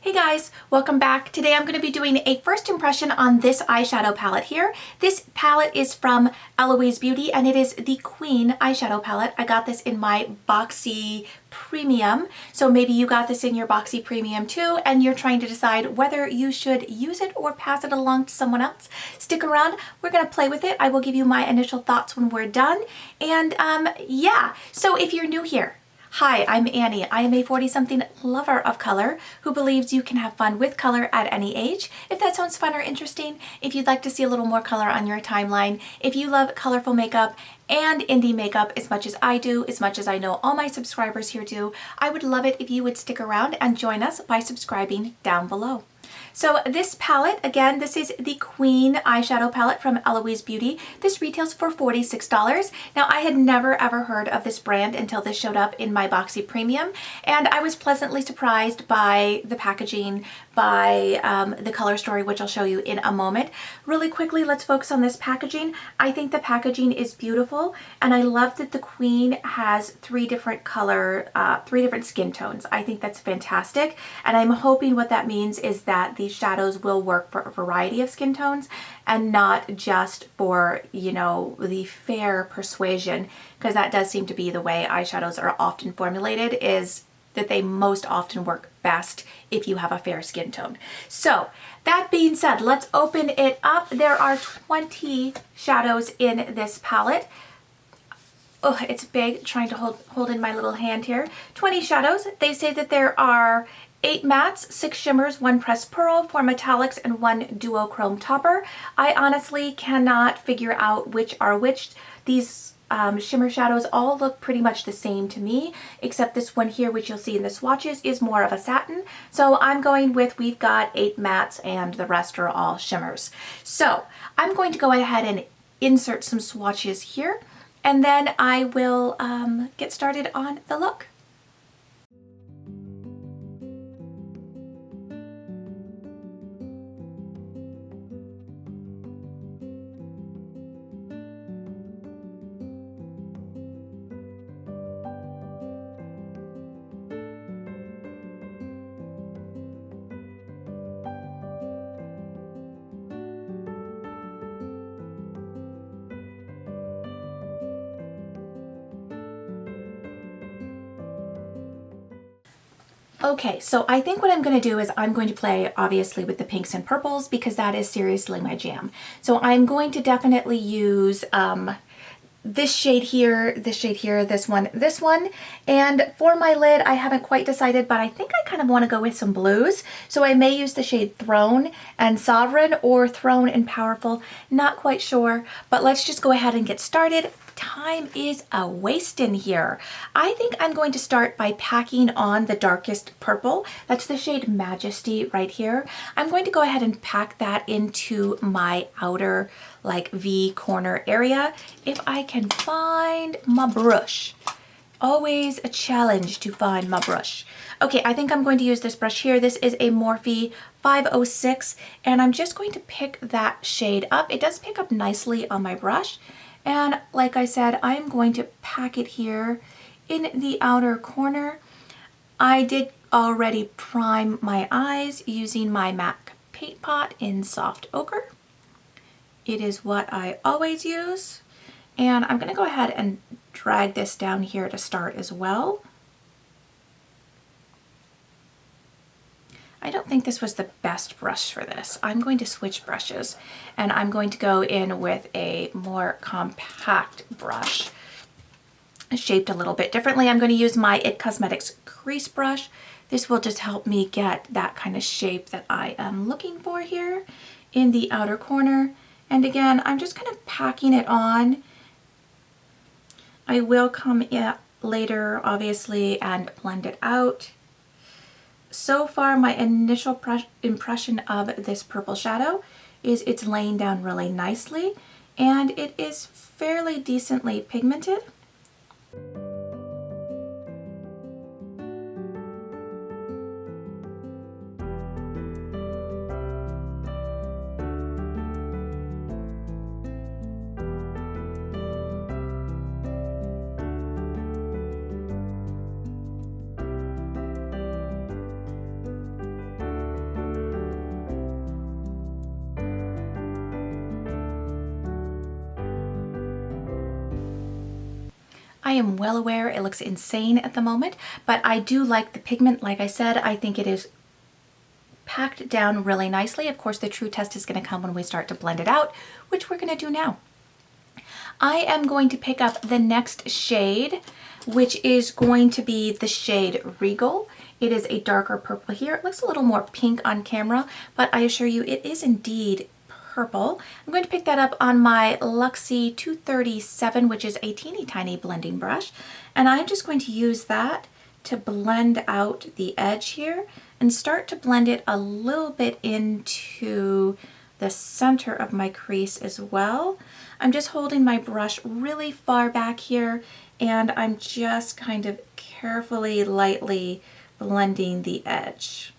Hey guys, welcome back. Today I'm going to be doing a first impression on this eyeshadow palette here. This palette is from Eloise Beauty and it is the Queen eyeshadow palette. I got this in my Boxy Premium, so maybe you got this in your Boxy Premium too and you're trying to decide whether you should use it or pass it along to someone else. Stick around, we're going to play with it. I will give you my initial thoughts when we're done. And yeah, so if you're new here, hi, I'm Annie. I am a 40-something lover of color who believes you can have fun with color at any age. If that sounds fun or interesting, if you'd like to see a little more color on your timeline, if you love colorful makeup and indie makeup as much as I do, as much as I know all my subscribers here do, I would love it if you would stick around and join us by subscribing down below. So this palette, again, this is the Queen eyeshadow palette from Eloise Beauty. This retails for $46. Now, I had never ever heard of this brand until this showed up in my Boxy Premium, and I was pleasantly surprised by the packaging, by the color story, which I'll show you in a moment. Really quickly, let's focus on this packaging. I think the packaging is beautiful, and I love that the Queen has three different skin tones. I think that's fantastic, and I'm hoping what that means is that these shadows will work for a variety of skin tones and not just for, you know, the fair persuasion, because that does seem to be the way eyeshadows are often formulated, is that they most often work best if you have a fair skin tone. So that being said, let's open it up. There are 20 shadows in this palette. Oh, it's big, trying to hold in my little hand here. 20 shadows. They say that there are 8 mattes, 6 shimmers, 1 pressed pearl, 4 metallics, and 1 duochrome topper. I honestly cannot figure out which are which. These shimmer shadows all look pretty much the same to me, except this one here, which you'll see in the swatches, is more of a satin. So I'm going with, we've got 8 mattes and the rest are all shimmers. So I'm going to go ahead and insert some swatches here, and then I will get started on the look. Okay, so I think what I'm going to do is I'm going to play obviously with the pinks and purples because that is seriously my jam. So I'm going to definitely use this shade here, this one. And for my lid, I haven't quite decided, but I think I kind of want to go with some blues. So I may use the shade Throne and Sovereign or Throne and Powerful, not quite sure, but let's just go ahead and get started. Time is a wasting here. I think I'm going to start by packing on the darkest purple. That's the shade Majesty right here. I'm going to go ahead and pack that into my outer like V corner area. If I can find my brush. Always a challenge to find my brush. Okay, I think I'm going to use this brush here. This is a Morphe 506, and I'm just going to pick that shade up. It does pick up nicely on my brush. And like I said, I'm going to pack it here in the outer corner. I did already prime my eyes using my MAC Paint Pot in Soft Ochre. It is what I always use. And I'm going to go ahead and drag this down here to start as well. I don't think this was the best brush for this. I'm going to switch brushes and I'm going to go in with a more compact brush shaped a little bit differently. I'm going to use my IT Cosmetics crease brush. This will just help me get that kind of shape that I am looking for here in the outer corner. And again, I'm just kind of packing it on. I will come in later, obviously, and blend it out. So far, my initial impression of this purple shadow is it's laying down really nicely, and it is fairly decently pigmented. am well aware it looks insane at the moment, but I do like the pigment. Like I said, I think it is packed down really nicely. Of course, the true test is going to come when we start to blend it out, which we're going to do now. I am going to pick up the next shade, which is going to be the shade Regal. It is a darker purple here. It looks a little more pink on camera, but I assure you it is indeed purple. I'm going to pick that up on my Luxie 237, which is a teeny tiny blending brush, and I'm just going to use that to blend out the edge here and start to blend it a little bit into the center of my crease as well. I'm just holding my brush really far back here, and I'm just kind of carefully, lightly blending the edge.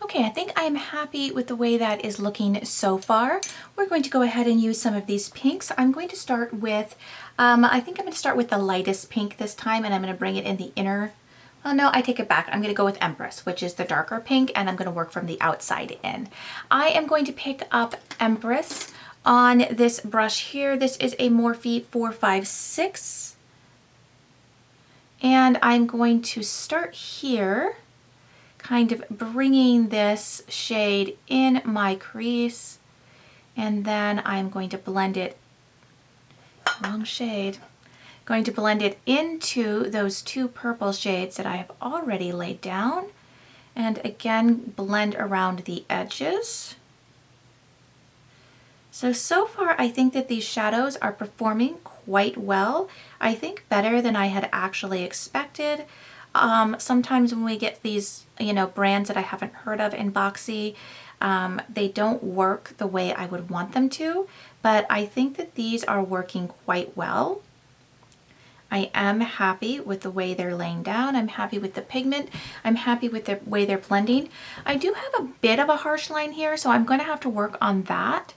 Okay, I think I'm happy with the way that is looking so far. We're going to go ahead and use some of these pinks. I'm going to start with, I think I'm going to start with the lightest pink this time, and I'm going to bring it in the inner. Oh no, I take it back. I'm going to go with Empress, which is the darker pink, and I'm going to work from the outside in. I am going to pick up Empress on this brush here. This is a Morphe 456. And I'm going to start here, kind of bringing this shade in my crease, and then I'm going to blend it, wrong shade, going to blend it into those two purple shades that I have already laid down, and again blend around the edges. So far I think that these shadows are performing quite well. I think better than I had actually expected. Sometimes when we get these, brands that I haven't heard of in Boxy, they don't work the way I would want them to, but I think that these are working quite well. I am happy with the way they're laying down. I'm happy with the pigment. I'm happy with the way they're blending. I do have a bit of a harsh line here, so I'm going to have to work on that.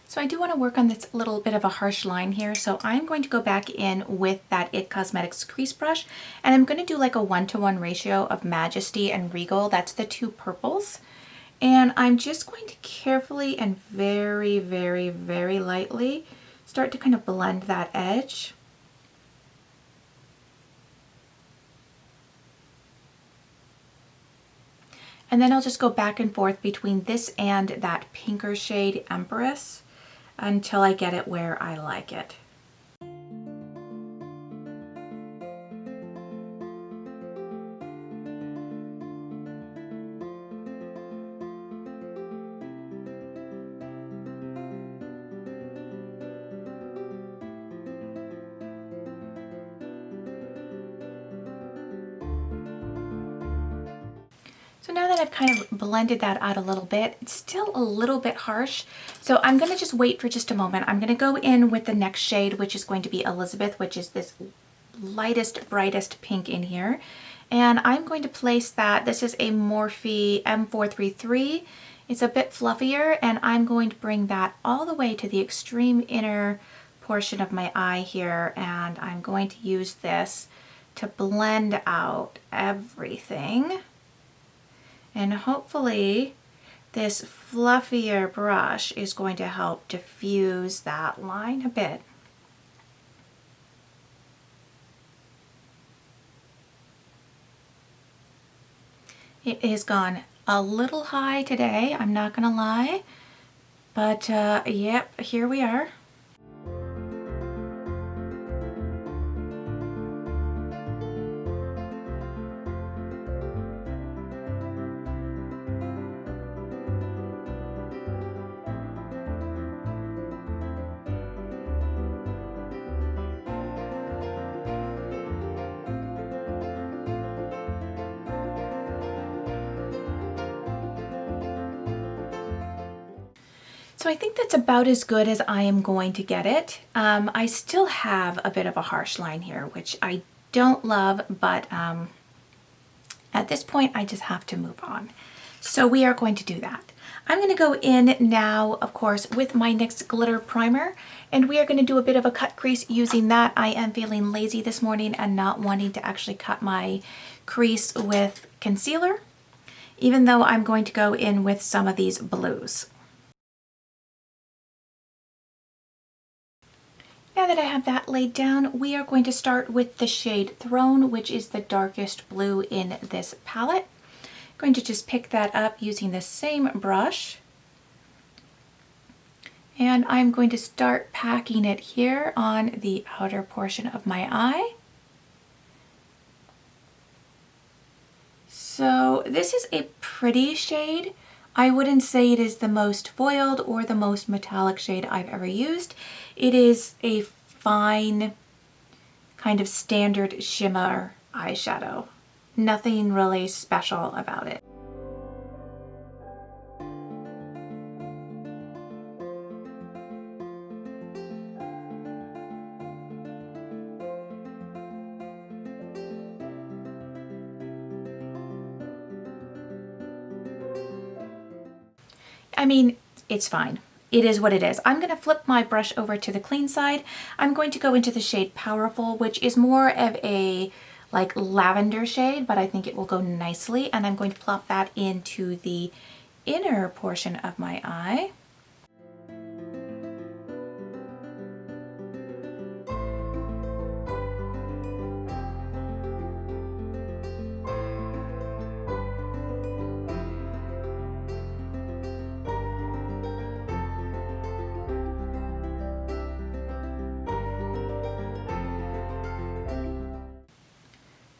So I do want to work on this little bit of a harsh line here. So I'm going to go back in with that IT Cosmetics crease brush, and I'm going to do like a 1-to-1 ratio of Majesty and Regal. That's the two purples. And I'm just going to carefully and very, very, very lightly start to kind of blend that edge. And then I'll just go back and forth between this and that pinker shade Empress until I get it where I like it. So now that I've kind of blended that out a little bit, it's still a little bit harsh. So I'm going to just wait for just a moment. I'm going to go in with the next shade, which is going to be Elizabeth, which is this lightest, brightest pink in here. And I'm going to place that. This is a Morphe M433. It's a bit fluffier, and I'm going to bring that all the way to the extreme inner portion of my eye here. And I'm going to use this to blend out everything. And hopefully this fluffier brush is going to help diffuse that line a bit. It has gone a little high today, I'm not gonna lie. But yep, here we are. So I think that's about as good as I am going to get it. I still have a bit of a harsh line here, which I don't love, but at this point I just have to move on. So we are going to do that. I'm going to go in now, of course, with my NYX Glitter Primer, and we are going to do a bit of a cut crease using that. I am feeling lazy this morning and not wanting to actually cut my crease with concealer, even though I'm going to go in with some of these blues. Now that I have that laid down, we are going to start with the shade Throne, which is the darkest blue in this palette. I'm going to just pick that up using the same brush. And I'm going to start packing it here on the outer portion of my eye. So this is a pretty shade. I wouldn't say it is the most foiled or the most metallic shade I've ever used. It is a fine, kind of standard shimmer eyeshadow. Nothing really special about it. I mean, it's fine. It is what it is. I'm going to flip my brush over to the clean side. I'm going to go into the shade Powerful, which is more of a like lavender shade, but I think it will go nicely. And I'm going to plop that into the inner portion of my eye.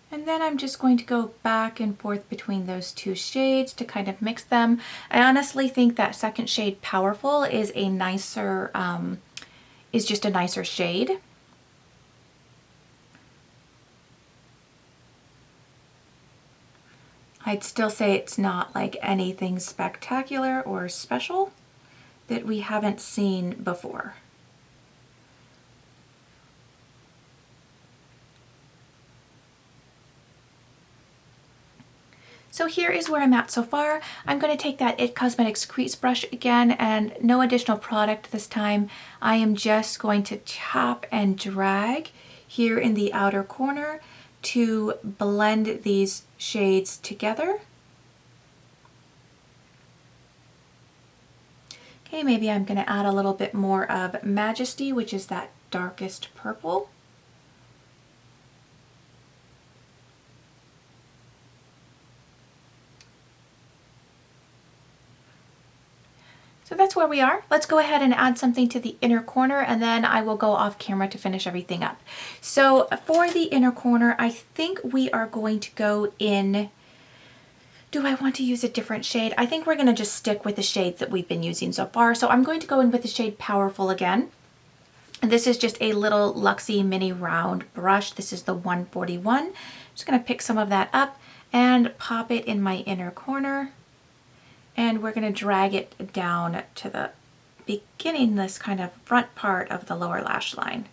And then I'm just going to go back and forth between those two shades to kind of mix them. I honestly think that second shade Powerful is a nicer, is just a nicer shade. I'd still say it's not like anything spectacular or special that we haven't seen before. So here is where I'm at so far. I'm going to take that IT Cosmetics crease brush again, and no additional product this time. I am just going to tap and drag here in the outer corner to blend these shades together. Okay, maybe I'm going to add a little bit more of Majesty, which is that darkest purple. So that's where we are. Let's go ahead and add something to the inner corner, and then I will go off camera to finish everything up. So for the inner corner, I think we are going to go in, do I want to use a different shade? I think we're going to just stick with the shades that we've been using so far. So I'm going to go in with the shade Powerful again. And this is just a little Luxie mini round brush. This is the 141. I'm just going to pick some of that up and pop it in my inner corner. And we're going to drag it down to the beginning, this kind of front part of the lower lash line.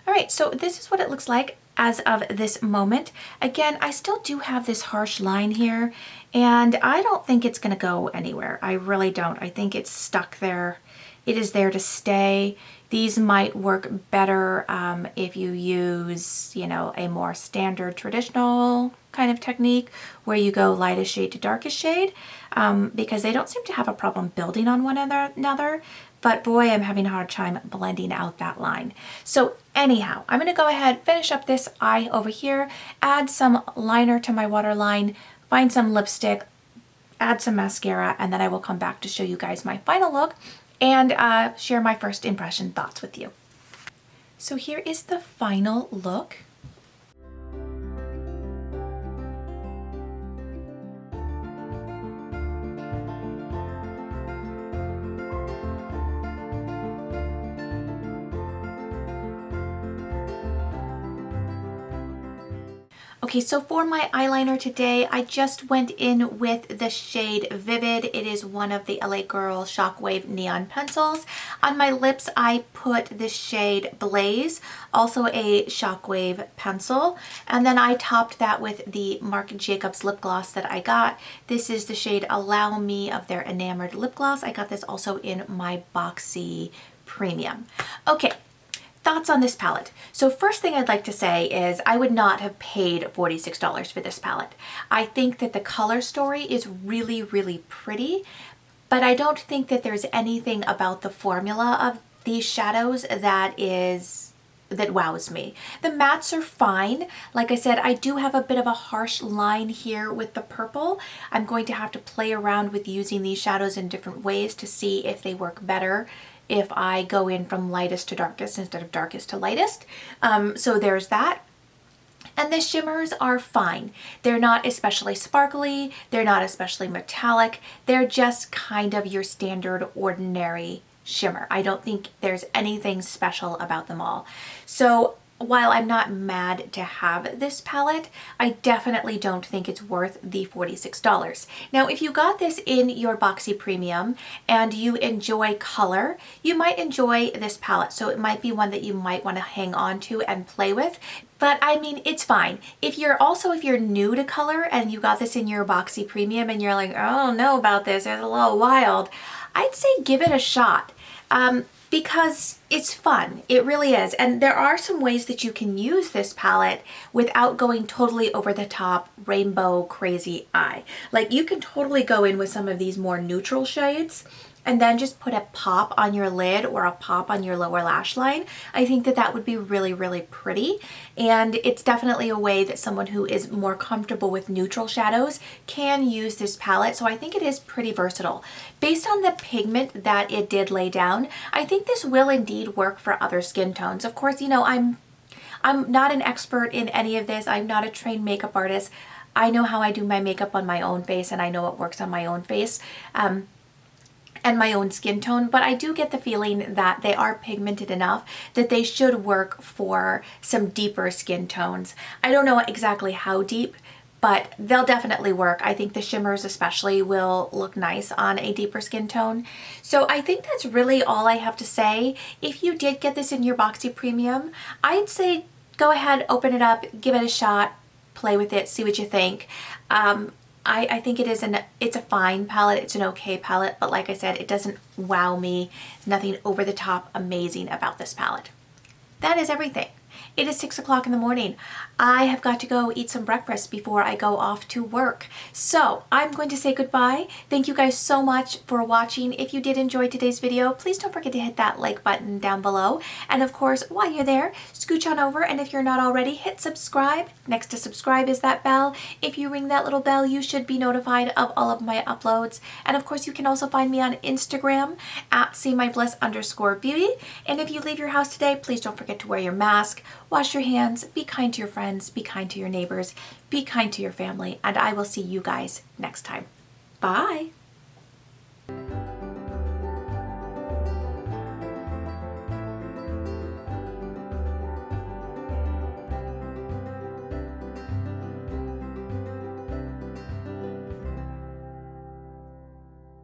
All right, so this is what it looks like as of this moment. Again, I still do have this harsh line here, and I don't think it's going to go anywhere. I really don't. I think it's stuck there. It is there to stay. These might work better if you use, you know, a more standard traditional kind of technique where you go lightest shade to darkest shade, because they don't seem to have a problem building on one another. But boy, I'm having a hard time blending out that line. So anyhow, I'm gonna go ahead, finish up this eye over here, add some liner to my waterline, find some lipstick, add some mascara, and then I will come back to show you guys my final look and share my first impression thoughts with you. So here is the final look. Okay, so for my eyeliner today, I just went in with the shade Vivid. It is one of the LA Girl Shockwave Neon Pencils. On my lips, I put the shade Blaze, also a Shockwave pencil. And then I topped that with the Marc Jacobs lip gloss that I got. This is the shade Allow Me of their Enamored lip gloss. I got this also in my Boxy Premium. Okay. Thoughts on this palette. So first thing I'd like to say is I would not have paid $46 for this palette. I think that the color story is really, really pretty, but I don't think that there's anything about the formula of these shadows that wows me. The mattes are fine. Like I said, I do have a bit of a harsh line here with the purple. I'm going to have to play around with using these shadows in different ways to see if they work better if I go in from lightest to darkest instead of darkest to lightest. So there's that. And the shimmers are fine. They're not especially sparkly. They're not especially metallic. They're just kind of your standard ordinary shimmer. I don't think there's anything special about them all. So while I'm not mad to have this palette, I definitely don't think it's worth the $46. Now, if you got this in your Boxy Premium and you enjoy color, you might enjoy this palette. So it might be one that you might want to hang on to and play with. But I mean, it's fine. If you're new to color and you got this in your Boxy Premium and you're like, I don't know about this, it's a little wild, I'd say give it a shot. Because it's fun. It really is. And there are some ways that you can use this palette without going totally over the top rainbow crazy eye. Like you can totally go in with some of these more neutral shades and then just put a pop on your lid or a pop on your lower lash line. I think that that would be really, really pretty. And it's definitely a way that someone who is more comfortable with neutral shadows can use this palette. So I think it is pretty versatile. Based on the pigment that it did lay down, I think this will indeed work for other skin tones. Of course, you know, I'm not an expert in any of this. I'm not a trained makeup artist. I know how I do my makeup on my own face and I know it works on my own face. And my own skin tone, but I do get the feeling that they are pigmented enough that they should work for some deeper skin tones. I don't know exactly how deep, but they'll definitely work. I think the shimmers especially will look nice on a deeper skin tone. So I think that's really all I have to say. If you did get this in your Boxy Premium, I'd say go ahead, open it up, give it a shot, play with it, see what you think. I think it's a fine palette, it's an okay palette, but like I said, it doesn't wow me. Nothing over the top amazing about this palette. That is everything. It is 6 o'clock in the morning. I have got to go eat some breakfast before I go off to work. So I'm going to say goodbye. Thank you guys so much for watching. If you did enjoy today's video, please don't forget to hit that like button down below. And of course, while you're there, scooch on over, and if you're not already, hit subscribe. Next to subscribe is that bell. If you ring that little bell, you should be notified of all of my uploads. And of course, you can also find me on Instagram at @SeeMyBliss_beauty. And if you leave your house today, please don't forget to wear your mask. Wash your hands, be kind to your friends, be kind to your neighbors, be kind to your family, and I will see you guys next time. Bye!